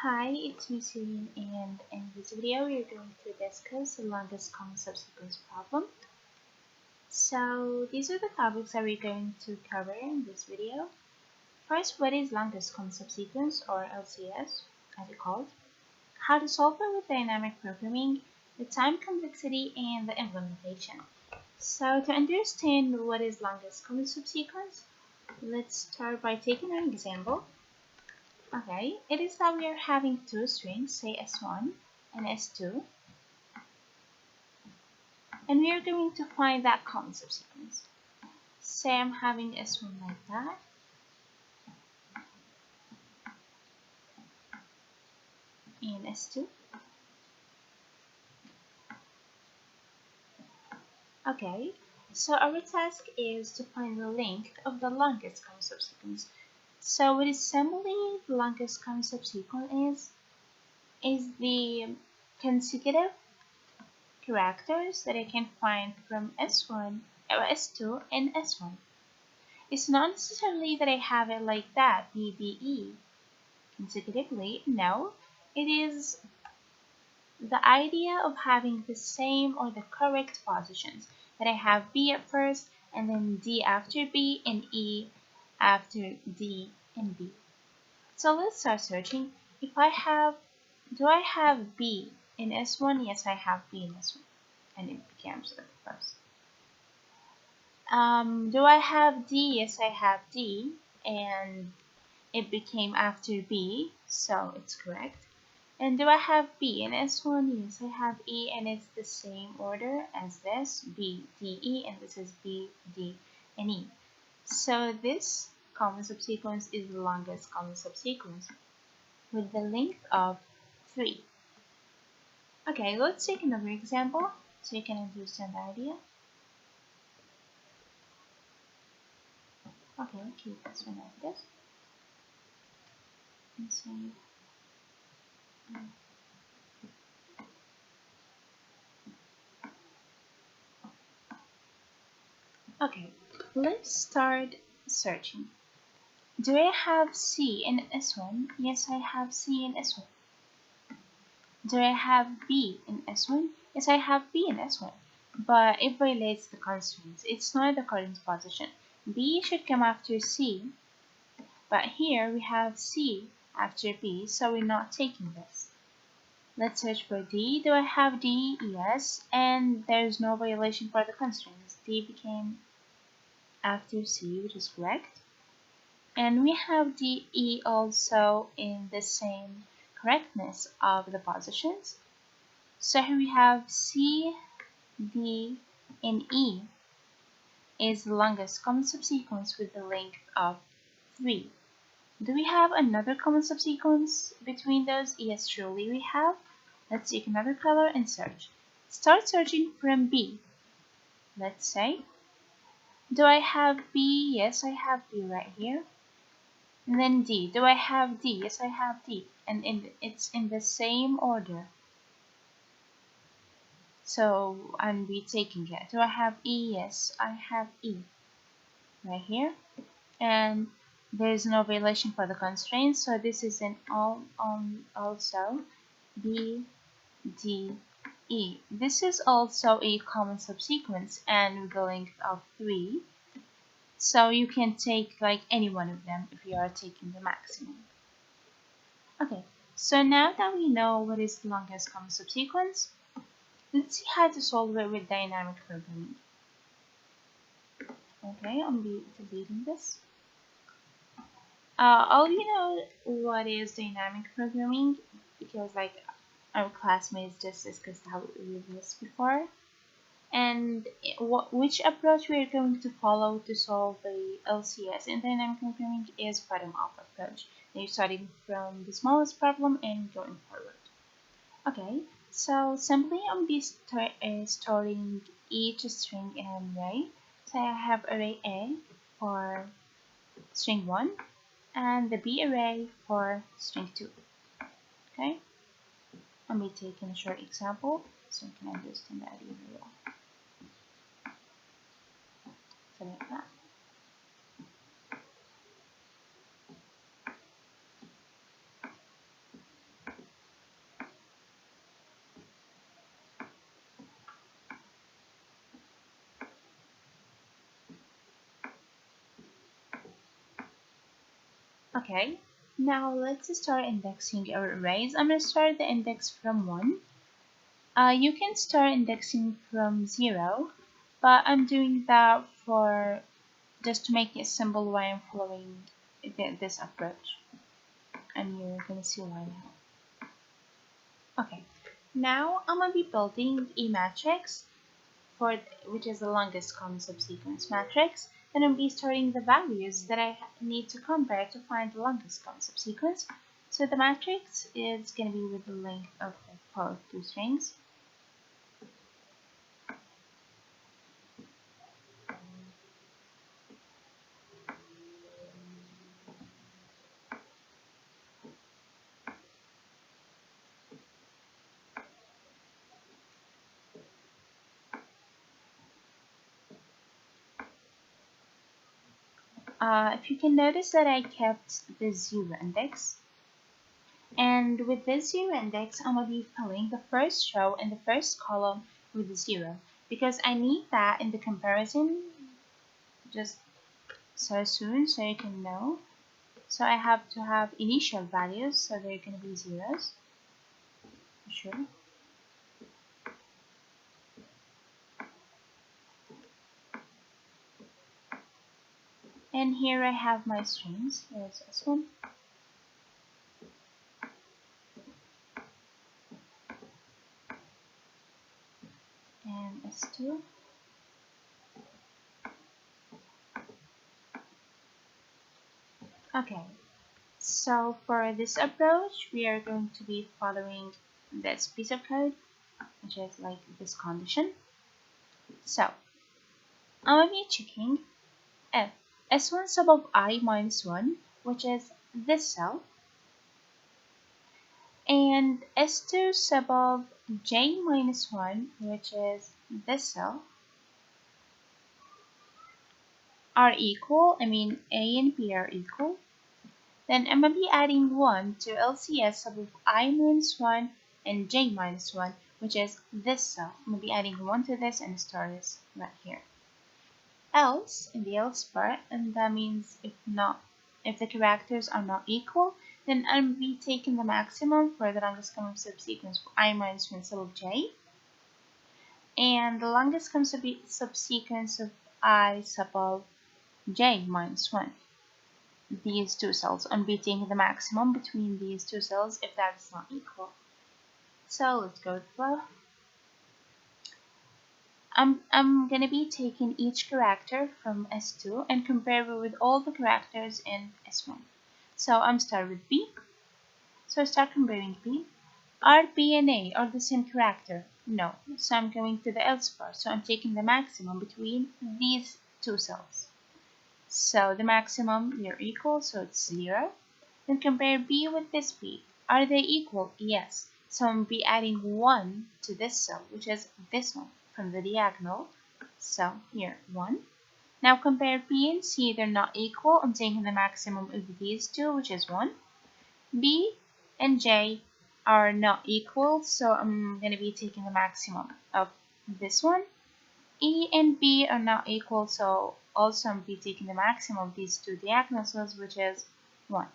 Hi, it's me Celine, and in this video we are going to discuss the longest common subsequence problem. So these are the topics that we're going to cover in this video. First, what is longest common subsequence, or LCS as it's called, how to solve it with dynamic programming, the time complexity, and the implementation. So to understand what is longest common subsequence, let's start by taking an example. Okay, it is that we are having two strings, say S1 and S2, and we are going to find that common subsequence. Say I'm having S1 like that, and S2. Okay, so our task is to find the length of the longest common subsequence. So what is simply the longest common subsequence is the consecutive characters that I can find from S1 or S2 and S1. It's not necessarily that I have it like that, B, D, E, consecutively. No, it is the idea of having the same or the correct positions, that I have B at first, and then D after B, and E after D and B. So let's start searching. Do I have B in S1? Yes, I have B in S1, and it becomes at first. Do I have D? Yes, I have D, and it became after B, so it's correct. And do I have B in S1? Yes, I have E, and it's the same order as this, B, D, E, and this is B, D, and E. So this common subsequence is the longest common subsequence with the length of 3. Okay, let's take another example so you can understand the idea. Okay, keep this one like this. And save. Okay, let's start searching. Do I have C in S1? Yes, I have C in S1. Do I have B in S1? Yes, I have B in S1. But it violates the constraints. It's not the current position. B should come after C, but here we have C after B, so we're not taking this. Let's search for D. Do I have D? Yes, and there's no violation for the constraints. D became after C, which is correct. And we have D, E also in the same correctness of the positions. So here we have C, D, and E is the longest common subsequence with the length of 3. Do we have another common subsequence between those? Yes, surely we have. Let's take another color and search. Start searching from B. Let's say, do I have B? Yes, I have B right here. And then D. Do I have D? Yes, I have D. And it's in the same order. So I'm retaking it. Do I have E? Yes, I have E. Right here. And there's no violation for the constraints. So this is an also B, D, E. This is also a common subsequence and with the length of 3. So you can take like any one of them if you are taking the maximum. Okay, so now that we know what is the longest common subsequence, let's see how to solve it with dynamic programming. Okay, I'm deleting this. All you know what is dynamic programming because like our classmates just discussed how we did this before. And which approach we are going to follow to solve the LCS in dynamic programming is bottom-up approach. You're starting from the smallest problem and going forward. Okay, so simply I'm storing each string in an array. So I have array A for string 1 and the B array for string 2. Okay, I'll be taking a short example so you can understand the idea very well. So like that. Okay, now let's start indexing our arrays. I'm going to start the index from 1. You can start indexing from 0, but I'm doing that for just to make it simple why I'm following this approach. And you're going to see why now. Okay, now I'm going to be building a matrix which is the longest common subsequence matrix, and I'll be storing the values that I need to compare to find the longest common subsequence. So the matrix is going to be with the length of the both two strings. If you can notice that I kept the 0 index, and with this 0 index, I'm going to be filling the first row and the first column with the 0 because I need that in the comparison just so soon so you can know. So I have to have initial values, so they're going to be zeros for sure. And here I have my strings. Here's S1 and S2. Okay, so for this approach, we are going to be following this piece of code, which is like this condition. So I'm going to be checking if S1 sub of I minus 1, which is this cell, and S2 sub of J minus 1, which is this cell, are equal, I mean A and B are equal, then I'm going to be adding 1 to LCS sub of I minus 1 and J minus 1, which is this cell. I'm going to be adding 1 to this and store this right here. Else, in the else part, and that means if the characters are not equal, then I'll be taking the maximum for the longest common subsequence for I minus 1 sub of J, and the longest common subsequence of I sub of J minus 1. These two cells. I'm be taking the maximum between these two cells if that is not equal. So let's go to flow. I'm gonna be taking each character from S2 and compare it with all the characters in S1. So I'm start with B. So I start comparing B. Are B and A are the same character? No. So I'm going to the else part. So I'm taking the maximum between these two cells. So the maximum, they're equal, so it's 0. Then compare B with this B. Are they equal? Yes. So I'm be adding 1 to this cell, which is this one from the diagonal. So here, 1. Now compare B and C, they're not equal. I'm taking the maximum of these two, which is 1. B and J are not equal, so I'm going to be taking the maximum of this one. E and B are not equal, so also I'm be taking the maximum of these two diagonal cells, which is 1.